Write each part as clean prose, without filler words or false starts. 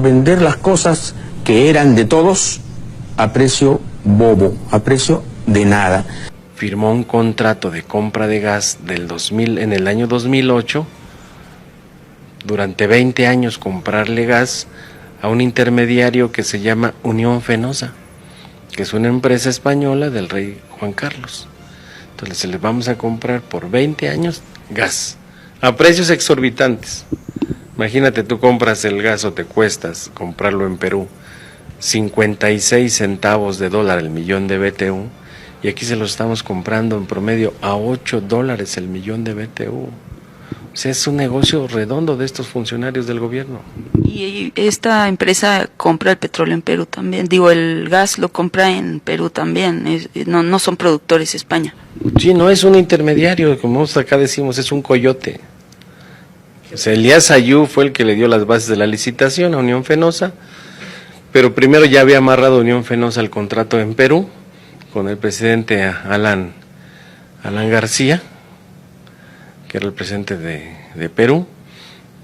vender las cosas que eran de todos a precio bobo, a precio de nada. Firmó un contrato de compra de gas en el año 2008, durante 20 años comprarle gas a un intermediario que se llama Unión Fenosa, que es una empresa española del rey Juan Carlos. Entonces les vamos a comprar por 20 años gas, a precios exorbitantes. Imagínate, tú compras el gas o te cuestas comprarlo en Perú 56 centavos de dólar el millón de BTU, y aquí se lo estamos comprando en promedio a $8 el millón de BTU. O sea, es un negocio redondo de estos funcionarios del gobierno. Y esta empresa compra el petróleo en Perú también, digo, el gas lo compra en Perú también, no son productores España. Sí, no es un intermediario, como acá decimos, es un coyote. O sea, Elías Ayú fue el que le dio las bases de la licitación a Unión Fenosa, pero primero ya había amarrado Unión Fenosa el contrato en Perú con el presidente Alan García, que era el presidente de Perú.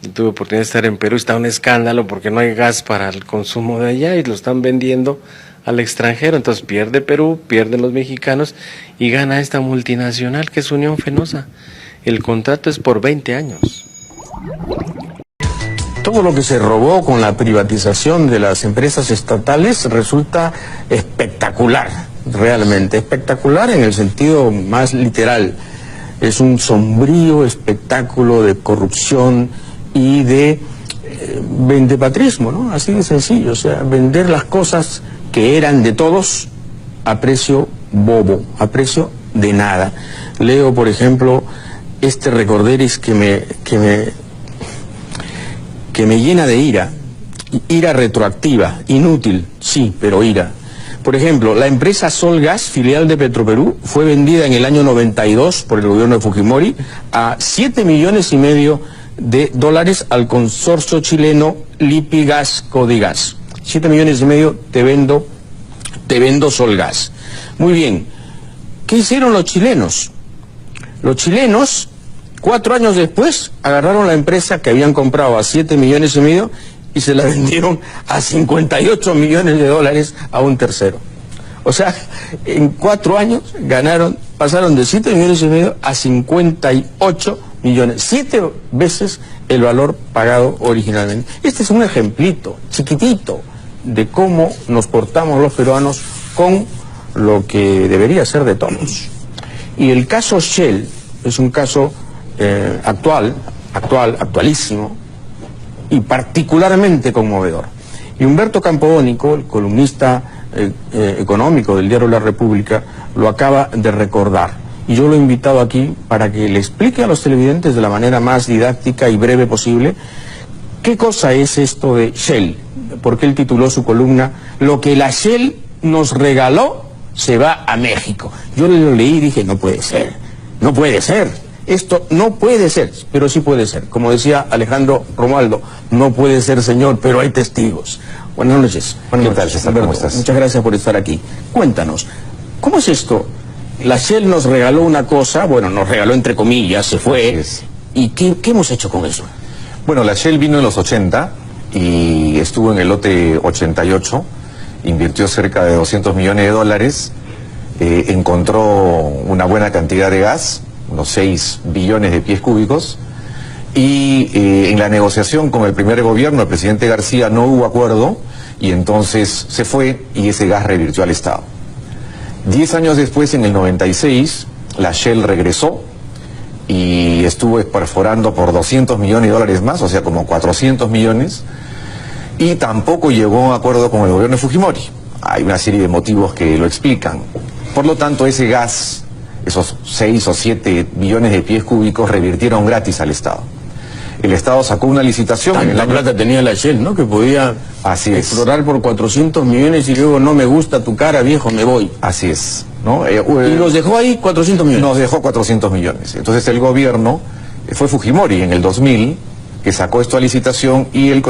Y tuve oportunidad de estar en Perú. Está un escándalo porque no hay gas para el consumo de allá y lo están vendiendo al extranjero. Entonces pierde Perú, pierden los mexicanos y gana esta multinacional que es Unión Fenosa. El contrato es por 20 años. Todo lo que se robó con la privatización de las empresas estatales resulta espectacular, realmente espectacular en el sentido más literal. Es un sombrío espectáculo de corrupción y de vendepatrismo, ¿no? Así de sencillo, o sea, vender las cosas que eran de todos a precio bobo, a precio de nada. Leo, por ejemplo, este recorderis que me llena de ira retroactiva, inútil, sí, pero ira. Por ejemplo, la empresa Solgas, filial de Petroperú, fue vendida en el año 92 por el gobierno de Fujimori a $7,5 millones al consorcio chileno Lipigas Codigas. 7,5 millones te vendo Solgas. Muy bien, ¿qué hicieron los chilenos? Los chilenos, 4 años después, agarraron la empresa que habían comprado a $7,5 millones y se la vendieron a $58 millones a un tercero. O sea, en 4 años pasaron de $7,5 millones a 58 millones, 7 veces el valor pagado originalmente. Este es un ejemplito chiquitito de cómo nos portamos los peruanos con lo que debería ser de todos. Y el caso Shell es un caso actualísimo y particularmente conmovedor. Y Humberto Campodónico, el columnista económico del diario La República, lo acaba de recordar. Y yo lo he invitado aquí para que le explique a los televidentes de la manera más didáctica y breve posible qué cosa es esto de Shell, porque él tituló su columna "Lo que la Shell nos regaló se va a México". Yo lo leí y dije, no puede ser, esto no puede ser, pero sí puede ser. Como decía Alejandro Romualdo, no puede ser, señor, pero hay testigos. Buenas noches. ¿Qué tal, César? ¿Cómo estás? Muchas gracias por estar aquí. Cuéntanos, ¿cómo es esto? La Shell nos regaló una cosa, bueno, nos regaló entre comillas, se fue. ¿Y qué hemos hecho con eso? Bueno, la Shell vino en los 80 y estuvo en el lote 88, invirtió cerca de $200 millones, encontró una buena cantidad de gas, unos 6 billones de pies cúbicos, y en la negociación con el primer gobierno, el presidente García, no hubo acuerdo y entonces se fue y ese gas revirtió al Estado. 10 años después, en el 96, la Shell regresó y estuvo perforando por $200 millones más, o sea, como 400 millones, y tampoco llegó a acuerdo con el gobierno de Fujimori. Hay una serie de motivos que lo explican. Por lo tanto, ese gas, esos 6 o 7 billones de pies cúbicos, revirtieron gratis al Estado. El Estado sacó una licitación. La plata tenía la Shell, ¿no? Que podía explorar por 400 millones y luego no me gusta tu cara, viejo, me voy. Así es, ¿no? Y nos dejó ahí 400 millones. Nos dejó 400 millones. Entonces el gobierno, fue Fujimori en el 2000, que sacó esto a licitación y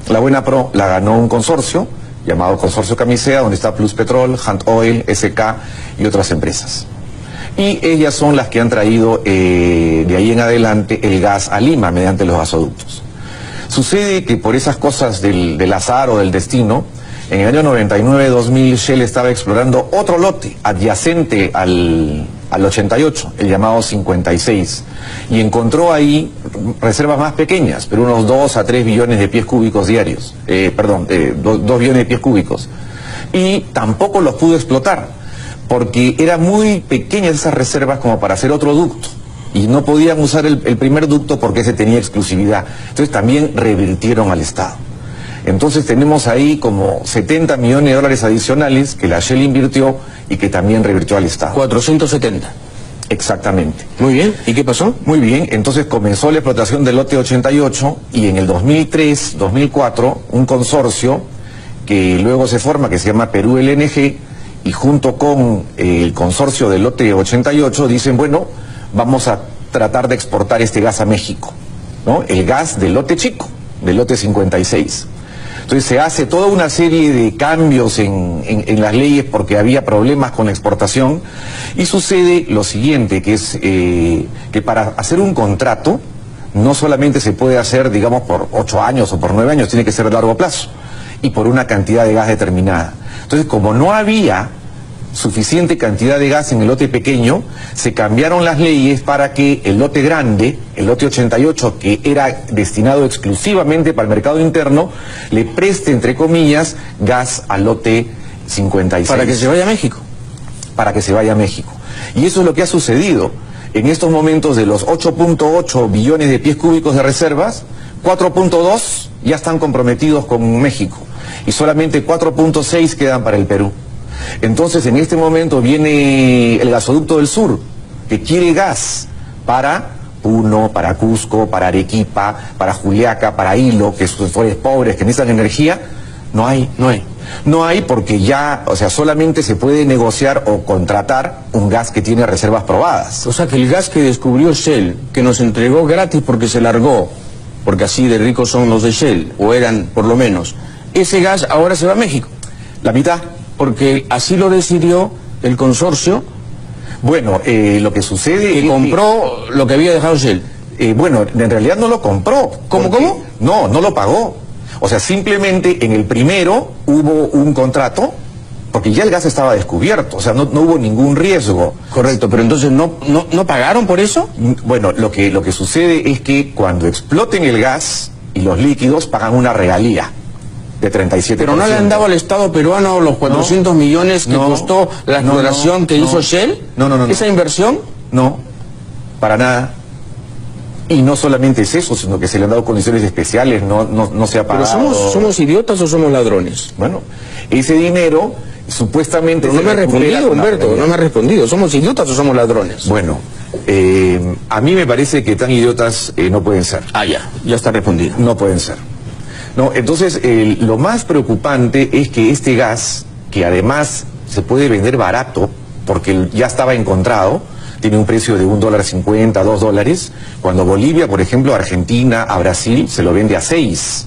la Buena Pro la ganó un consorcio llamado Consorcio Camisea, donde está Plus Petrol, Hunt Oil, SK y otras empresas. Y ellas son las que han traído de ahí en adelante el gas a Lima mediante los gasoductos. Sucede que por esas cosas del azar o del destino, en el año 99-2000 Shell estaba explorando otro lote adyacente al 88, el llamado 56, y encontró ahí reservas más pequeñas, pero unos 2 a 3 billones de pies cúbicos diarios, 2 billones de pies cúbicos, y tampoco los pudo explotar, porque eran muy pequeñas esas reservas como para hacer otro ducto, y no podían usar el primer ducto porque ese tenía exclusividad. Entonces también revirtieron al Estado. Entonces tenemos ahí como 70 millones de dólares adicionales que la Shell invirtió y que también revirtió al Estado. 470. Exactamente. Muy bien. ¿Y qué pasó? Muy bien, entonces comenzó la explotación del lote 88 y en el 2003-2004 un consorcio que luego se forma que se llama Perú LNG y junto con el consorcio del lote 88 dicen, bueno, vamos a tratar de exportar este gas a México, ¿no? El gas del lote chico, del lote 56. Entonces se hace toda una serie de cambios en las leyes porque había problemas con la exportación y sucede lo siguiente, que es que para hacer un contrato no solamente se puede hacer, digamos, por 8 años o por 9 años, tiene que ser a largo plazo y por una cantidad de gas determinada. Entonces, como no había suficiente cantidad de gas en el lote pequeño, se cambiaron las leyes para que el lote grande, el lote 88, que era destinado exclusivamente para el mercado interno, le preste, entre comillas, gas al lote 56. Para que se vaya a México. Para que se vaya a México. Y eso es lo que ha sucedido. En estos momentos, de los 8.8 billones de pies cúbicos de reservas, 4.2 ya están comprometidos con México y solamente 4.6 quedan para el Perú. Entonces, en este momento viene el gasoducto del sur, que quiere gas para Puno, para Cusco, para Arequipa, para Juliaca, para Hilo, que son sectores pobres que necesitan energía. No hay. No hay porque ya, o sea, solamente se puede negociar o contratar un gas que tiene reservas probadas. O sea, que el gas que descubrió Shell, que nos entregó gratis porque se largó, porque así de ricos son los de Shell, o eran por lo menos, ese gas ahora se va a México. La mitad. Porque así lo decidió el consorcio. Bueno, lo que sucede que compró lo que había dejado Shell. Bueno, en realidad no lo compró. ¿Cómo? No lo pagó. O sea, simplemente en el primero hubo un contrato, porque ya el gas estaba descubierto, o sea, no hubo ningún riesgo. Correcto, pero entonces ¿no pagaron por eso? Bueno, lo que sucede es que cuando exploten el gas y los líquidos pagan una regalía de 37%. Pero no le han dado al Estado peruano los 400 millones que costó la exploración que hizo Shell. No. ¿Esa inversión? No, para nada. Y no solamente es eso, sino que se le han dado condiciones especiales, no se ha pagado. ¿Pero somos idiotas o somos ladrones? Bueno, ese dinero supuestamente... Pero no me ha respondido, Humberto, no me ha respondido. ¿Somos idiotas o somos ladrones? Bueno, a mí me parece que tan idiotas no pueden ser. Ya está respondido. No pueden ser. No, entonces, lo más preocupante es que este gas, que además se puede vender barato, porque ya estaba encontrado, tiene un precio de $1.50, $2, cuando Bolivia, por ejemplo, a Argentina, a Brasil, se lo vende a 6.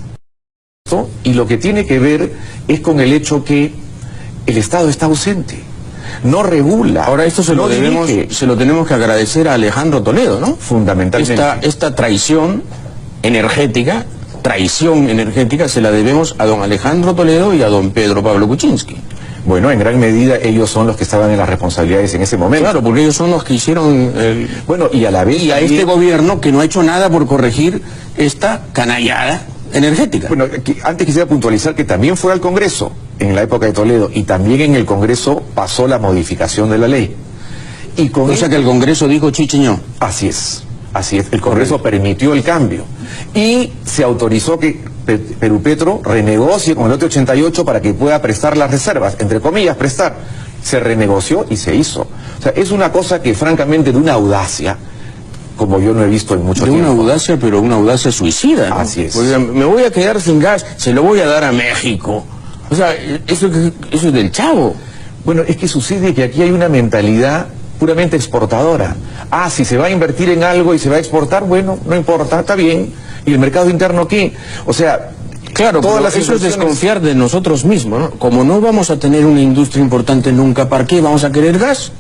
Y lo que tiene que ver es con el hecho que el Estado está ausente, no regula. Ahora esto se lo tenemos que agradecer a Alejandro Toledo, ¿no? Fundamentalmente. Esta traición energética se la debemos a don Alejandro Toledo y a don Pedro Pablo Kuczynski. Bueno, en gran medida ellos son los que estaban en las responsabilidades en ese momento. Claro, porque ellos son los que hicieron Bueno, y a la vez... Y a este gobierno que no ha hecho nada por corregir esta canallada energética. Bueno, antes quisiera puntualizar que también fue al Congreso en la época de Toledo y también en el Congreso pasó la modificación de la ley. Y con o sea que el Congreso dijo chicheño. Así es. El Congreso permitió el cambio y se autorizó que Perupetro renegocie con el lote 88 para que pueda prestar las reservas, entre comillas, prestar. Se renegoció y se hizo. O sea, es una cosa que francamente de una audacia, como yo no he visto en mucho tiempo. De una audacia, pero una audacia suicida, ¿no? Así es. Porque me voy a quedar sin gas, se lo voy a dar a México. O sea, eso es del chavo. Bueno, es que sucede que aquí hay una mentalidad puramente exportadora. Si se va a invertir en algo y se va a exportar, bueno, no importa, está bien. ¿Y el mercado interno qué? O sea, claro, eso es desconfiar de nosotros mismos, ¿no? Como no vamos a tener una industria importante nunca, ¿para qué vamos a querer gas?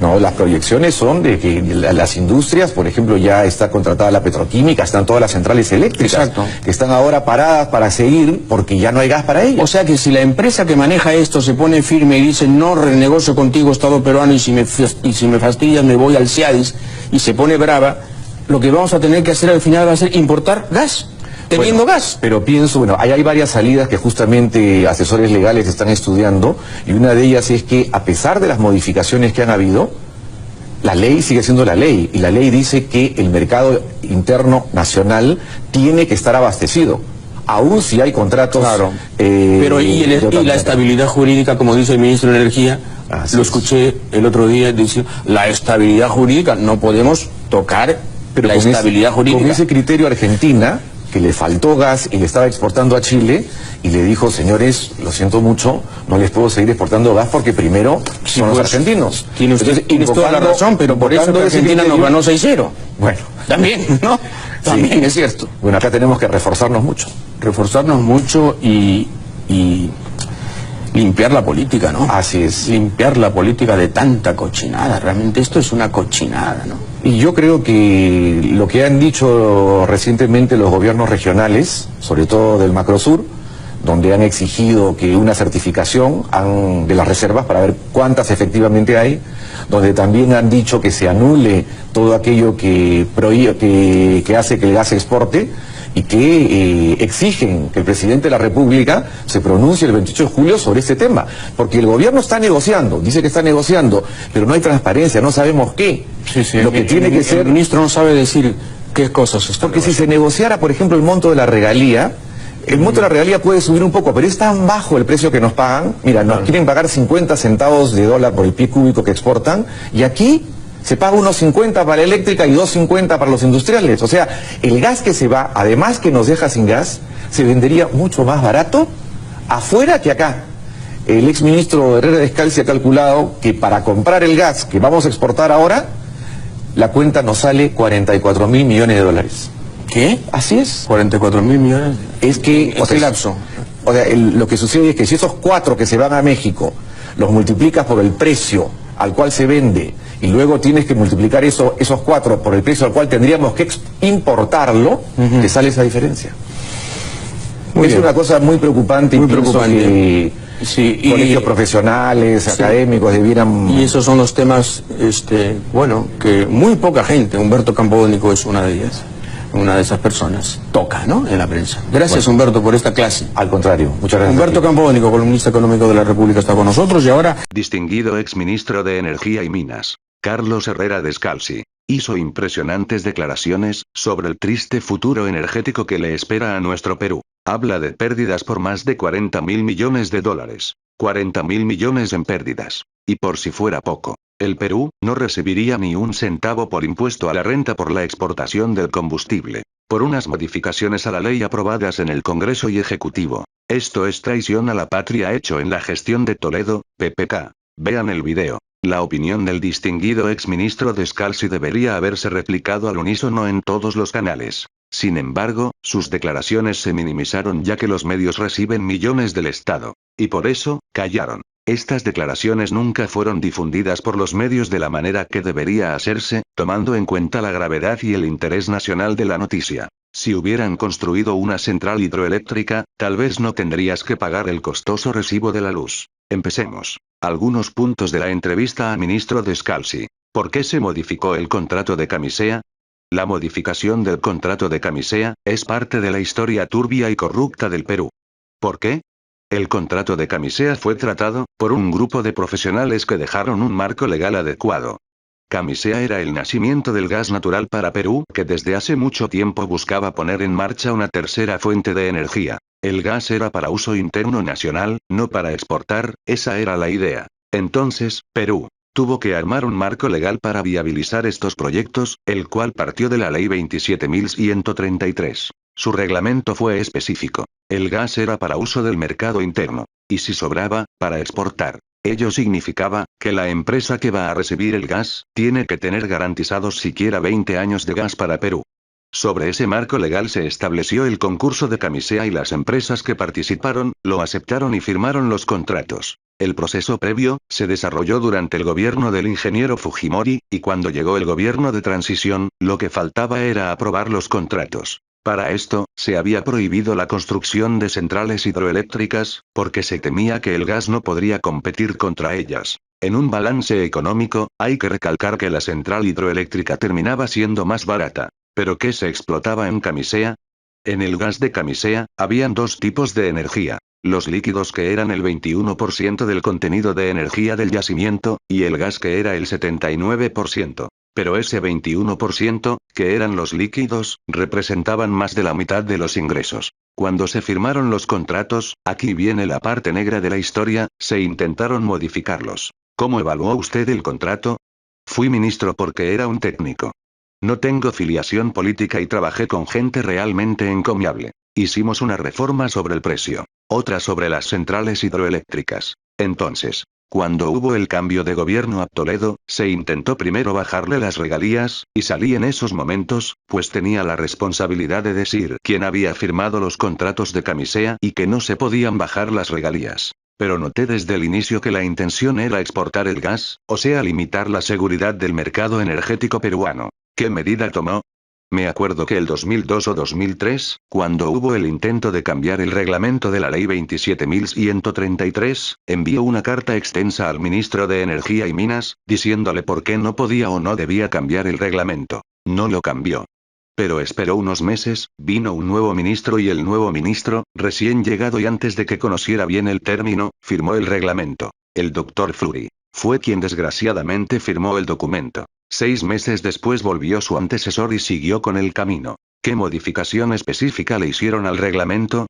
No, las proyecciones son de que las industrias, por ejemplo, ya está contratada la petroquímica, están todas las centrales eléctricas, Exacto. que están ahora paradas para seguir porque ya no hay gas para ellas. O sea que si la empresa que maneja esto se pone firme y dice no renegocio contigo Estado peruano y si me fastidias me voy al CIADIS y se pone brava, lo que vamos a tener que hacer al final va a ser importar gas, teniendo gas. Pero pienso, bueno, hay varias salidas que justamente asesores legales están estudiando y una de ellas es que a pesar de las modificaciones que han habido, la ley sigue siendo la ley y la ley dice que el mercado interno nacional tiene que estar abastecido, aún si hay contratos. Claro. Pero y la estabilidad jurídica, como dice el ministro de Energía, Así lo es. escuché el otro día, dice, la estabilidad jurídica, no podemos tocar Pero la con estabilidad jurídica. Con ese criterio Argentina, que le faltó gas y le estaba exportando a Chile, y le dijo, señores, lo siento mucho, no les puedo seguir exportando gas porque primero Sí, son los pues, argentinos. Tienes toda la razón, pero por eso que invocando ese Argentina nos criterio- ganó 6-0. Bueno, También, ¿no? También es cierto. bueno, acá tenemos que reforzarnos mucho. Reforzarnos mucho y limpiar la política, ¿no? Así es. Limpiar la política de tanta cochinada. Realmente esto es una cochinada, ¿no? Y yo creo que lo que han dicho recientemente los gobiernos regionales, sobre todo del Macrosur, donde han exigido que una certificación de las reservas para ver cuántas efectivamente hay, donde también han dicho que se anule todo aquello que hace que el gas se exporte y que exigen que el presidente de la República se pronuncie el 28 de julio sobre este tema, porque el gobierno está negociando, dice que está negociando, pero no hay transparencia, no sabemos qué. Lo que tiene que ser... El ministro no sabe decir qué cosas está Porque si se negociara, por ejemplo, el monto de la regalía, el monto de la regalía puede subir un poco, pero es tan bajo el precio que nos pagan. Mira, nos quieren pagar 50 centavos de dólar por el pie cúbico que exportan, y aquí se paga unos 50 para la eléctrica y 2.50 para los industriales. O sea, el gas que se va, además que nos deja sin gas, se vendería mucho más barato afuera que acá. El exministro Herrera Descalzi ha calculado que para comprar el gas que vamos a exportar ahora, la cuenta nos sale 44.000 millones de dólares. ¿Qué? Así es. 44.000 millones. Es que, ¿En qué lapso? O sea, lo que sucede es que si esos 4 que se van a México los multiplicas por el precio al cual se vende y luego tienes que multiplicar esos 4 por el precio al cual tendríamos que importarlo, te sale esa diferencia. Muy Es bien. una cosa muy preocupante Muy y pienso preocupante. que Sí, colegios profesionales, Sí. académicos debieran... Y esos son los temas, bueno, que muy poca gente, Humberto Campodónico es una de ellas, una de esas personas, toca, ¿no?, en la prensa. Gracias, Humberto, por esta clase. Al contrario, muchas gracias. Humberto Campodónico, columnista económico de La República, está con nosotros y ahora... Distinguido exministro de Energía y Minas, Carlos Herrera Descalzi, hizo impresionantes declaraciones sobre el triste futuro energético que le espera a nuestro Perú. Habla de pérdidas por más de 40.000 millones de dólares. 40.000 millones en pérdidas. Y por si fuera poco, el Perú no recibiría ni un centavo por impuesto a la renta por la exportación del combustible, por unas modificaciones a la ley aprobadas en el Congreso y Ejecutivo. Esto es traición a la patria hecho en la gestión de Toledo, PPK. Vean el video. La opinión del distinguido exministro Descalzi debería haberse replicado al unísono en todos los canales. Sin embargo, sus declaraciones se minimizaron ya que los medios reciben millones del Estado. Y por eso, callaron. Estas declaraciones nunca fueron difundidas por los medios de la manera que debería hacerse, tomando en cuenta la gravedad y el interés nacional de la noticia. Si hubieran construido una central hidroeléctrica, tal vez no tendrías que pagar el costoso recibo de la luz. Empecemos. Algunos puntos de la entrevista a ministro Descalzi. ¿Por qué se modificó el contrato de Camisea? La modificación del contrato de Camisea es parte de la historia turbia y corrupta del Perú. ¿Por qué? El contrato de Camisea fue tratado por un grupo de profesionales que dejaron un marco legal adecuado. Camisea era el nacimiento del gas natural para Perú, que desde hace mucho tiempo buscaba poner en marcha una tercera fuente de energía. El gas era para uso interno nacional, no para exportar, esa era la idea. Entonces, Perú tuvo que armar un marco legal para viabilizar estos proyectos, el cual partió de la Ley 27.133. Su reglamento fue específico. El gas era para uso del mercado interno. Y si sobraba, para exportar. Ello significaba que la empresa que va a recibir el gas tiene que tener garantizados siquiera 20 años de gas para Perú. Sobre ese marco legal se estableció el concurso de Camisea y las empresas que participaron, lo aceptaron y firmaron los contratos. El proceso previo, se desarrolló durante el gobierno del ingeniero Fujimori, y cuando llegó el gobierno de transición, lo que faltaba era aprobar los contratos. Para esto, se había prohibido la construcción de centrales hidroeléctricas, porque se temía que el gas no podría competir contra ellas. En un balance económico, hay que recalcar que la central hidroeléctrica terminaba siendo más barata. ¿Pero qué se explotaba en Camisea? En el gas de Camisea, habían dos tipos de energía. Los líquidos que eran el 21% del contenido de energía del yacimiento, y el gas que era el 79%. Pero ese 21%, que eran los líquidos, representaban más de la mitad de los ingresos. Cuando se firmaron los contratos, aquí viene la parte negra de la historia, se intentaron modificarlos. ¿Cómo evaluó usted el contrato? Fui ministro porque era un técnico. No tengo filiación política y trabajé con gente realmente encomiable. Hicimos una reforma sobre el precio, otra sobre las centrales hidroeléctricas. Entonces, cuando hubo el cambio de gobierno a Toledo, se intentó primero bajarle las regalías, y salí en esos momentos, pues tenía la responsabilidad de decir quién había firmado los contratos de Camisea y que no se podían bajar las regalías. Pero noté desde el inicio que la intención era exportar el gas, o sea limitar la seguridad del mercado energético peruano. ¿Qué medida tomó? Me acuerdo que el 2002 o 2003, cuando hubo el intento de cambiar el reglamento de la ley 27.133, envió una carta extensa al ministro de Energía y Minas, diciéndole por qué no podía o no debía cambiar el reglamento. No lo cambió. Pero esperó unos meses, vino un nuevo ministro y el nuevo ministro, recién llegado y antes de que conociera bien el término, firmó el reglamento. El doctor Fleury fue quien desgraciadamente firmó el documento. 6 meses después volvió su antecesor y siguió con el camino. ¿Qué modificación específica le hicieron al reglamento?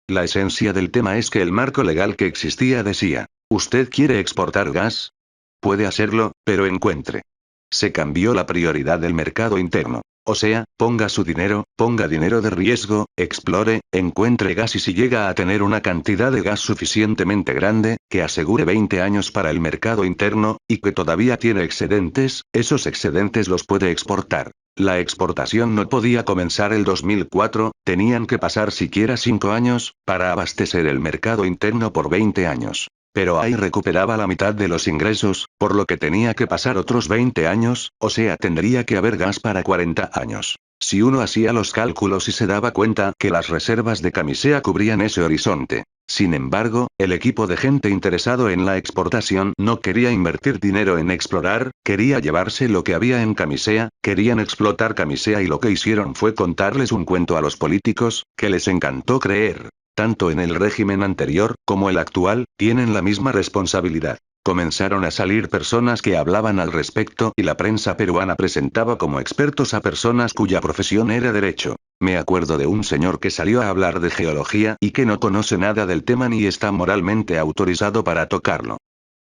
La esencia del tema es que el marco legal que existía decía, ¿usted quiere exportar gas? Puede hacerlo, pero encuentre. Se cambió la prioridad del mercado interno. O sea, ponga su dinero, ponga dinero de riesgo, explore, encuentre gas y si llega a tener una cantidad de gas suficientemente grande, que asegure 20 años para el mercado interno, y que todavía tiene excedentes, esos excedentes los puede exportar. La exportación no podía comenzar el 2004, tenían que pasar siquiera 5 años, para abastecer el mercado interno por 20 años. Pero ahí recuperaba la mitad de los ingresos, por lo que tenía que pasar otros 20 años, o sea tendría que haber gas para 40 años. Si uno hacía los cálculos y se daba cuenta que las reservas de Camisea cubrían ese horizonte. Sin embargo, el equipo de gente interesado en la exportación no quería invertir dinero en explorar, quería llevarse lo que había en Camisea, querían explotar Camisea y lo que hicieron fue contarles un cuento a los políticos, que les encantó creer. Tanto en el régimen anterior, como el actual, tienen la misma responsabilidad. Comenzaron a salir personas que hablaban al respecto y la prensa peruana presentaba como expertos a personas cuya profesión era derecho. Me acuerdo de un señor que salió a hablar de geología y que no conoce nada del tema ni está moralmente autorizado para tocarlo.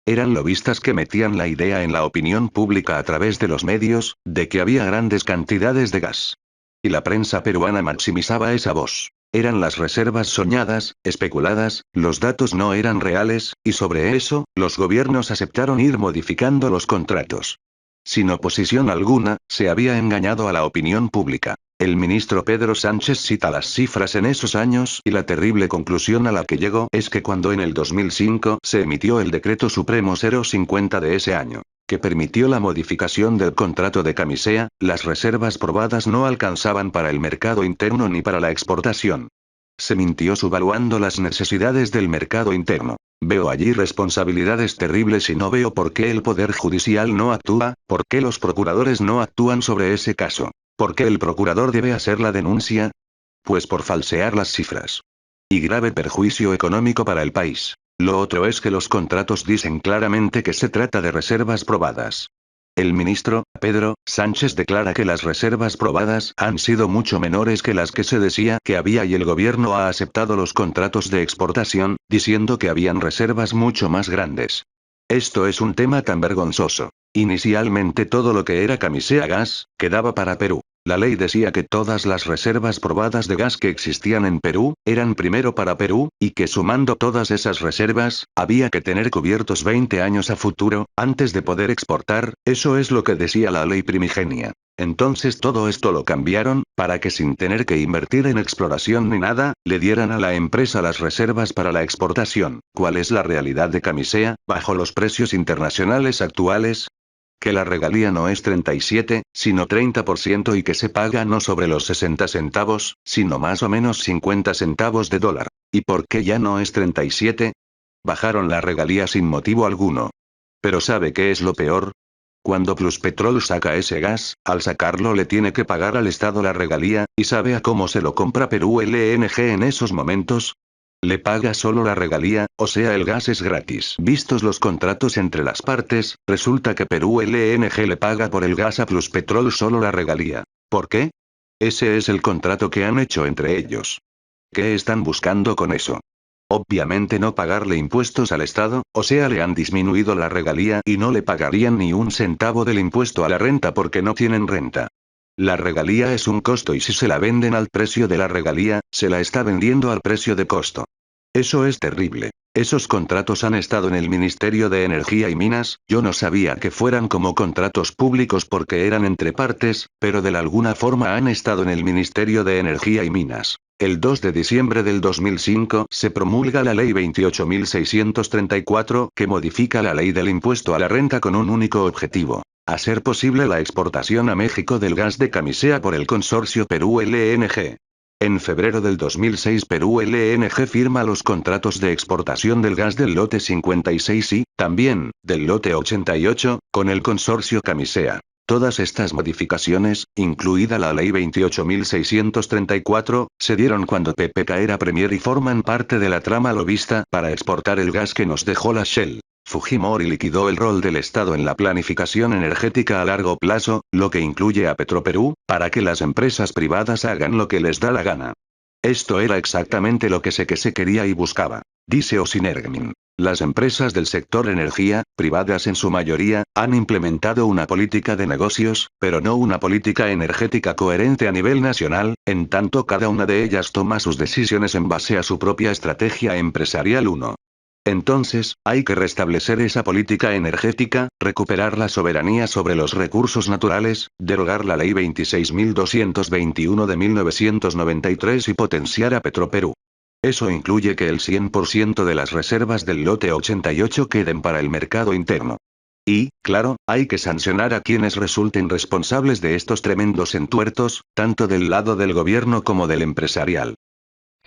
Eran lobistas que metían la idea en la opinión pública a través de los medios, de que había grandes cantidades de gas. Y la prensa peruana maximizaba esa voz. Eran las reservas soñadas, especuladas, los datos no eran reales, y sobre eso, los gobiernos aceptaron ir modificando los contratos. Sin oposición alguna, se había engañado a la opinión pública. El ministro Pedro Sánchez cita las cifras en esos años y la terrible conclusión a la que llegó es que cuando en el 2005 se emitió el decreto supremo 050 de ese año, que permitió la modificación del contrato de Camisea, las reservas probadas no alcanzaban para el mercado interno ni para la exportación. Se mintió subvaluando las necesidades del mercado interno. Veo allí responsabilidades terribles y no veo por qué el Poder Judicial no actúa, por qué los procuradores no actúan sobre ese caso. ¿Por qué el procurador debe hacer la denuncia? Pues por falsear las cifras. Y grave perjuicio económico para el país. Lo otro es que los contratos dicen claramente que se trata de reservas probadas. El ministro, Pedro Sánchez declara que las reservas probadas han sido mucho menores que las que se decía que había y el gobierno ha aceptado los contratos de exportación, diciendo que habían reservas mucho más grandes. Esto es un tema tan vergonzoso. Inicialmente todo lo que era Camisea Gas, quedaba para Perú. La ley decía que todas las reservas probadas de gas que existían en Perú, eran primero para Perú, y que sumando todas esas reservas, había que tener cubiertos 20 años a futuro, antes de poder exportar, eso es lo que decía la ley primigenia. Entonces todo esto lo cambiaron, para que sin tener que invertir en exploración ni nada, le dieran a la empresa las reservas para la exportación. ¿Cuál es la realidad de Camisea, bajo los precios internacionales actuales? Que la regalía no es 37, sino 30% y que se paga no sobre los 60 centavos, sino más o menos 50 centavos de dólar. ¿Y por qué ya no es 37? Bajaron la regalía sin motivo alguno. Pero ¿sabe qué es lo peor? Cuando Pluspetrol saca ese gas, al sacarlo le tiene que pagar al Estado la regalía, ¿y sabe a cómo se lo compra Perú LNG en esos momentos? Le paga solo la regalía, o sea el gas es gratis. Vistos los contratos entre las partes, resulta que Perú LNG le paga por el gas a Pluspetrol solo la regalía. ¿Por qué? Ese es el contrato que han hecho entre ellos. ¿Qué están buscando con eso? Obviamente no pagarle impuestos al Estado, o sea le han disminuido la regalía y no le pagarían ni un centavo del impuesto a la renta porque no tienen renta. La regalía es un costo y si se la venden al precio de la regalía, se la está vendiendo al precio de costo. Eso es terrible. Esos contratos han estado en el Ministerio de Energía y Minas, yo no sabía que fueran como contratos públicos porque eran entre partes, pero de alguna forma han estado en el Ministerio de Energía y Minas. El 2 de diciembre del 2005 se promulga la Ley 28.634 que modifica la ley del impuesto a la renta con un único objetivo. Hacer posible la exportación a México del gas de Camisea por el consorcio Perú LNG. En febrero del 2006 Perú LNG firma los contratos de exportación del gas del lote 56 y, también, del lote 88, con el consorcio Camisea. Todas estas modificaciones, incluida la ley 28.634, se dieron cuando PPK era premier y forman parte de la trama lobista para exportar el gas que nos dejó la Shell. Fujimori liquidó el rol del Estado en la planificación energética a largo plazo, lo que incluye a Petroperú, para que las empresas privadas hagan lo que les da la gana. Esto era exactamente lo que se quería y buscaba. Dice Osinergmin. Las empresas del sector energía, privadas en su mayoría, han implementado una política de negocios, pero no una política energética coherente a nivel nacional, en tanto cada una de ellas toma sus decisiones en base a su propia estrategia empresarial. Entonces, hay que restablecer esa política energética, recuperar la soberanía sobre los recursos naturales, derogar la ley 26.221 de 1993 y potenciar a Petroperú. Eso incluye que el 100% de las reservas del lote 88 queden para el mercado interno. Y, claro, hay que sancionar a quienes resulten responsables de estos tremendos entuertos, tanto del lado del gobierno como del empresarial.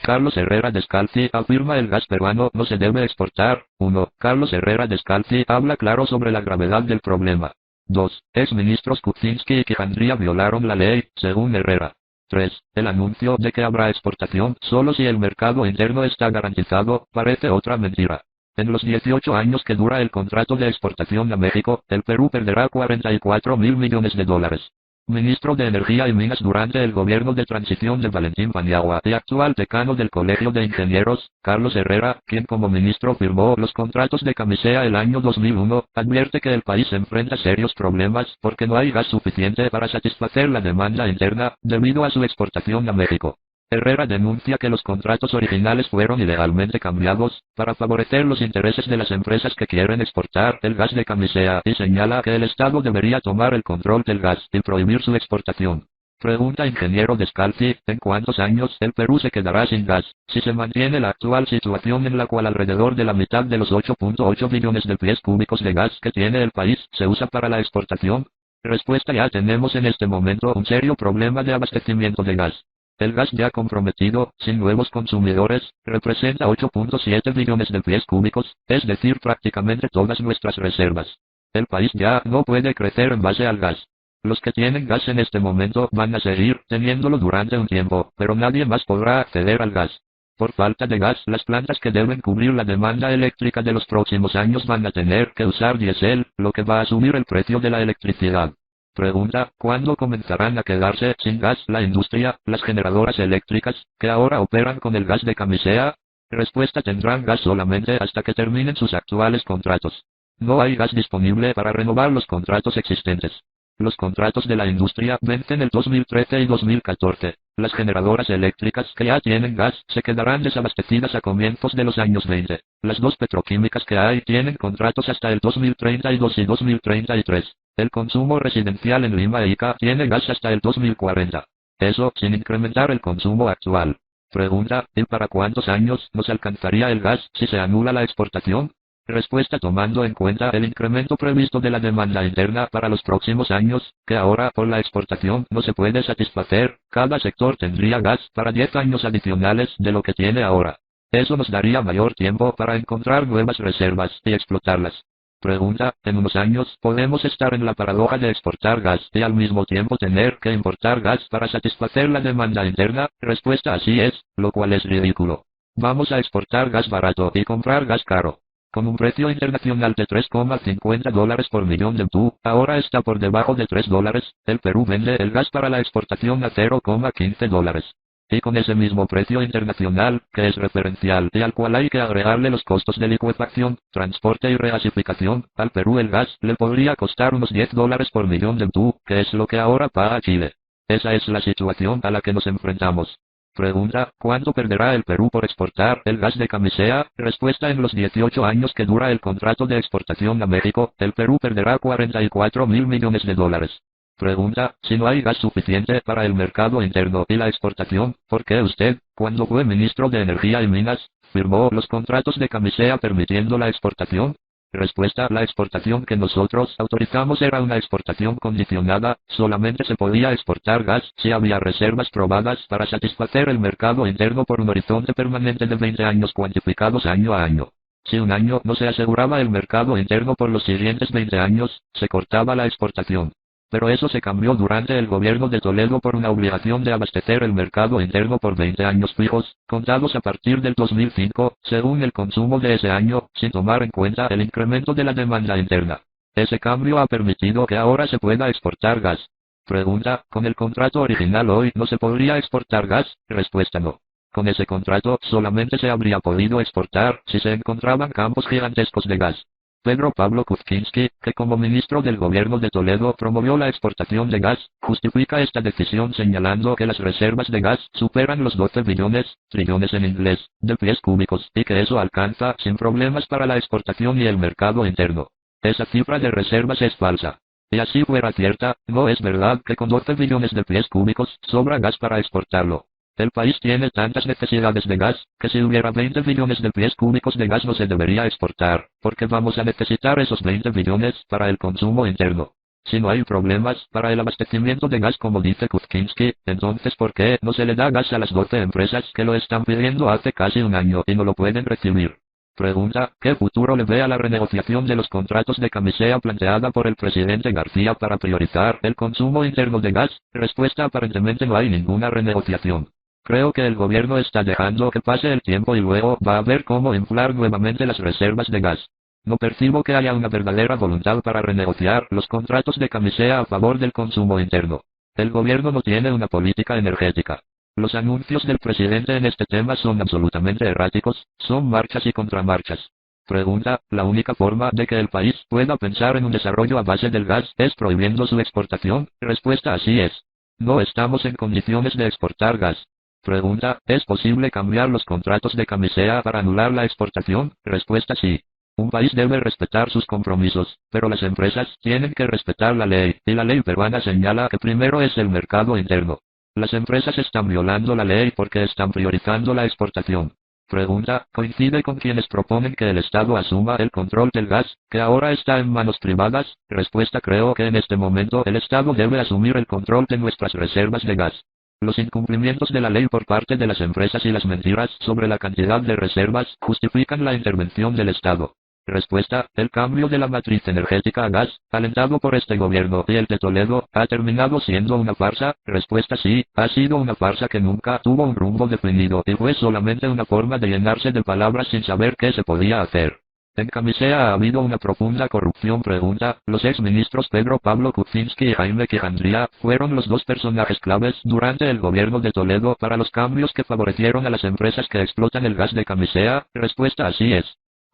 Carlos Herrera Descalzi afirma el gas peruano no se debe exportar. 1. Carlos Herrera Descalzi habla claro sobre la gravedad del problema. 2. Exministros Kuczynski y Quijandría violaron la ley, según Herrera. 3. El anuncio de que habrá exportación solo si el mercado interno está garantizado, parece otra mentira. En los 18 años que dura el contrato de exportación a México, el Perú perderá 44.000 millones de dólares. Ministro de Energía y Minas durante el gobierno de transición de Valentín Paniagua y actual decano del Colegio de Ingenieros, Carlos Herrera, quien como ministro firmó los contratos de Camisea el año 2001, advierte que el país enfrenta serios problemas porque no hay gas suficiente para satisfacer la demanda interna, debido a su exportación a México. Herrera denuncia que los contratos originales fueron ilegalmente cambiados, para favorecer los intereses de las empresas que quieren exportar el gas de Camisea y señala que el Estado debería tomar el control del gas y prohibir su exportación. Pregunta ingeniero Descalzi, ¿en cuántos años el Perú se quedará sin gas, si se mantiene la actual situación en la cual alrededor de la mitad de los 8.8 billones de pies cúbicos de gas que tiene el país se usa para la exportación? Respuesta: ya tenemos en este momento un serio problema de abastecimiento de gas. El gas ya comprometido, sin nuevos consumidores, representa 8.7 billones de pies cúbicos, es decir prácticamente todas nuestras reservas. El país ya no puede crecer en base al gas. Los que tienen gas en este momento van a seguir teniéndolo durante un tiempo, pero nadie más podrá acceder al gas. Por falta de gas, las plantas que deben cubrir la demanda eléctrica de los próximos años van a tener que usar diésel, lo que va a subir el precio de la electricidad. Pregunta: ¿cuándo comenzarán a quedarse sin gas la industria, las generadoras eléctricas, que ahora operan con el gas de Camisea? Respuesta: tendrán gas solamente hasta que terminen sus actuales contratos. No hay gas disponible para renovar los contratos existentes. Los contratos de la industria vencen el 2013 y 2014. Las generadoras eléctricas que ya tienen gas se quedarán desabastecidas a comienzos de los años 20. Las dos petroquímicas que hay tienen contratos hasta el 2032 y 2033. El consumo residencial en Lima e Ica tiene gas hasta el 2040. Eso sin incrementar el consumo actual. Pregunta, ¿y para cuántos años nos alcanzaría el gas si se anula la exportación? Respuesta: tomando en cuenta el incremento previsto de la demanda interna para los próximos años, que ahora por la exportación no se puede satisfacer, cada sector tendría gas para 10 años adicionales de lo que tiene ahora. Eso nos daría mayor tiempo para encontrar nuevas reservas y explotarlas. Pregunta, ¿en unos años podemos estar en la paradoja de exportar gas y al mismo tiempo tener que importar gas para satisfacer la demanda interna? Respuesta: así es, lo cual es ridículo. Vamos a exportar gas barato y comprar gas caro. Con un precio internacional de $3,50 por millón de BTU, ahora está por debajo de $3, el Perú vende el gas para la exportación a $0,15. Y con ese mismo precio internacional, que es referencial y al cual hay que agregarle los costos de licuefacción, transporte y regasificación, al Perú el gas le podría costar unos $10 por millón de BTU, que es lo que ahora paga Chile. Esa es la situación a la que nos enfrentamos. Pregunta, ¿cuánto perderá el Perú por exportar el gas de Camisea? Respuesta: en los 18 años que dura el contrato de exportación a México, el Perú perderá $44.000 millones. Pregunta, si no hay gas suficiente para el mercado interno y la exportación, ¿por qué usted, cuando fue ministro de Energía y Minas, firmó los contratos de Camisea permitiendo la exportación? Respuesta: la exportación que nosotros autorizamos era una exportación condicionada, solamente se podía exportar gas si había reservas probadas para satisfacer el mercado interno por un horizonte permanente de 20 años cuantificados año a año. Si un año no se aseguraba el mercado interno por los siguientes 20 años, se cortaba la exportación. Pero eso se cambió durante el gobierno de Toledo por una obligación de abastecer el mercado interno por 20 años fijos, contados a partir del 2005, según el consumo de ese año, sin tomar en cuenta el incremento de la demanda interna. Ese cambio ha permitido que ahora se pueda exportar gas. Pregunta, ¿con el contrato original hoy no se podría exportar gas? Respuesta: no. Con ese contrato solamente se habría podido exportar si se encontraban campos gigantescos de gas. Pedro Pablo Kuczynski, que como ministro del gobierno de Toledo promovió la exportación de gas, justifica esta decisión señalando que las reservas de gas superan los 12 billones, trillones en inglés, de pies cúbicos, y que eso alcanza sin problemas para la exportación y el mercado interno. Esa cifra de reservas es falsa. Y así fuera cierta, no es verdad que con 12 billones de pies cúbicos sobra gas para exportarlo. El país tiene tantas necesidades de gas, que si hubiera 20 billones de pies cúbicos de gas no se debería exportar, porque vamos a necesitar esos 20 billones para el consumo interno. Si no hay problemas para el abastecimiento de gas como dice Kuczynski, entonces ¿por qué no se le da gas a las 12 empresas que lo están pidiendo hace casi un año y no lo pueden recibir? Pregunta, ¿qué futuro le ve a la renegociación de los contratos de Camisea planteada por el presidente García para priorizar el consumo interno de gas? Respuesta: aparentemente no hay ninguna renegociación. Creo que el gobierno está dejando que pase el tiempo y luego va a ver cómo inflar nuevamente las reservas de gas. No percibo que haya una verdadera voluntad para renegociar los contratos de Camisea a favor del consumo interno. El gobierno no tiene una política energética. Los anuncios del presidente en este tema son absolutamente erráticos, son marchas y contramarchas. Pregunta, ¿la única forma de que el país pueda pensar en un desarrollo a base del gas es prohibiendo su exportación? Respuesta: así es. No estamos en condiciones de exportar gas. Pregunta, ¿es posible cambiar los contratos de Camisea para anular la exportación? Respuesta: sí. Un país debe respetar sus compromisos, pero las empresas tienen que respetar la ley, y la ley peruana señala que primero es el mercado interno. Las empresas están violando la ley porque están priorizando la exportación. Pregunta, ¿coincide con quienes proponen que el Estado asuma el control del gas, que ahora está en manos privadas? Respuesta: creo que en este momento el Estado debe asumir el control de nuestras reservas de gas. Los incumplimientos de la ley por parte de las empresas y las mentiras sobre la cantidad de reservas justifican la intervención del Estado. Respuesta, el cambio de la matriz energética a gas, alentado por este gobierno y el de Toledo, ha terminado siendo una farsa. Respuesta: sí, ha sido una farsa que nunca tuvo un rumbo definido y fue solamente una forma de llenarse de palabras sin saber qué se podía hacer. En Camisea ha habido una profunda corrupción. Pregunta, los exministros Pedro Pablo Kuczynski y Jaime Quijandría fueron los dos personajes claves durante el gobierno de Toledo para los cambios que favorecieron a las empresas que explotan el gas de Camisea. Respuesta: así es.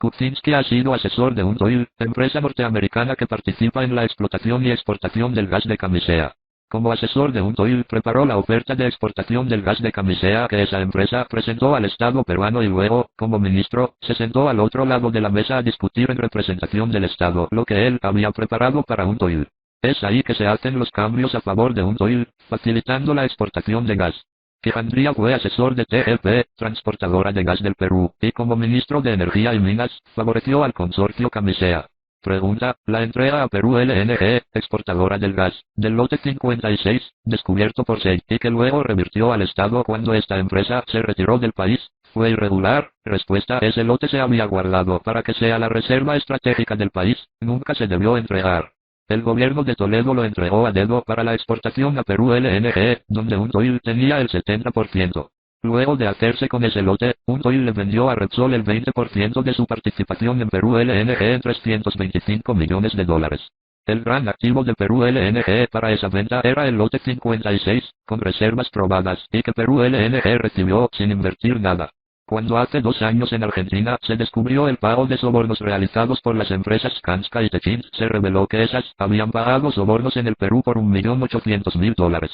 Kuczynski ha sido asesor de Untoil, empresa norteamericana que participa en la explotación y exportación del gas de Camisea. Como asesor de Untoil, preparó la oferta de exportación del gas de Camisea que esa empresa presentó al Estado peruano y luego, como ministro, se sentó al otro lado de la mesa a discutir en representación del Estado lo que él había preparado para Untoil. Es ahí que se hacen los cambios a favor de Untoil, facilitando la exportación de gas. Quijandría fue asesor de TGP, transportadora de gas del Perú, y como ministro de Energía y Minas, favoreció al consorcio Camisea. Pregunta, la entrega a Perú LNG, exportadora del gas, del lote 56, descubierto por SEI, y que luego revirtió al Estado cuando esta empresa se retiró del país, ¿fue irregular? Respuesta, ese lote se había guardado para que sea la reserva estratégica del país, nunca se debió entregar. El gobierno de Toledo lo entregó a dedo para la exportación a Perú LNG, donde Untoil tenía el 70%. Luego de hacerse con ese lote, Untoil le vendió a Repsol el 20% de su participación en Perú LNG en $325 millones. El gran activo de Perú LNG para esa venta era el lote 56, con reservas probadas, y que Perú LNG recibió sin invertir nada. Cuando hace 2 años en Argentina se descubrió el pago de sobornos realizados por las empresas Skanska y Techint, se reveló que esas habían pagado sobornos en el Perú por $1.800.000.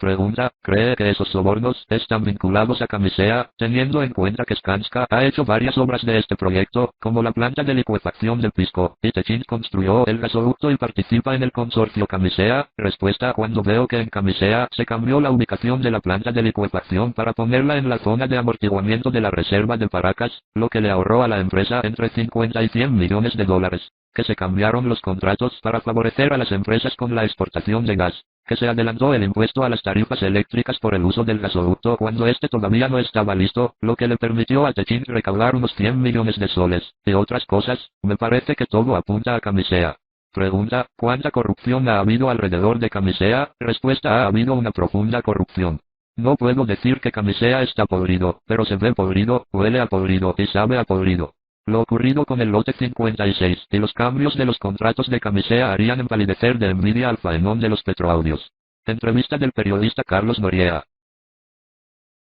Pregunta, ¿cree que esos sobornos están vinculados a Camisea, teniendo en cuenta que Skanska ha hecho varias obras de este proyecto, como la planta de licuefacción del Pisco, y Techint construyó el gasoducto y participa en el consorcio Camisea? Respuesta, cuando veo que en Camisea se cambió la ubicación de la planta de licuefacción para ponerla en la zona de amortiguamiento de la reserva de Paracas, lo que le ahorró a la empresa entre 50 y 100 millones de dólares. Que se cambiaron los contratos para favorecer a las empresas con la exportación de gas, que se adelantó el impuesto a las tarifas eléctricas por el uso del gasoducto cuando este todavía no estaba listo, lo que le permitió a Techint recaudar unos 100 millones de soles, y otras cosas. Me parece que todo apunta a Camisea. Pregunta, ¿cuánta corrupción ha habido alrededor de Camisea? Respuesta, ha habido una profunda corrupción. No puedo decir que Camisea está podrido, pero se ve podrido, huele a podrido y sabe a podrido. Lo ocurrido con el lote 56 y los cambios de los contratos de Camisea harían empalidecer de envidia al faenón de los Petroaudios. Entrevista del periodista Carlos Noriega.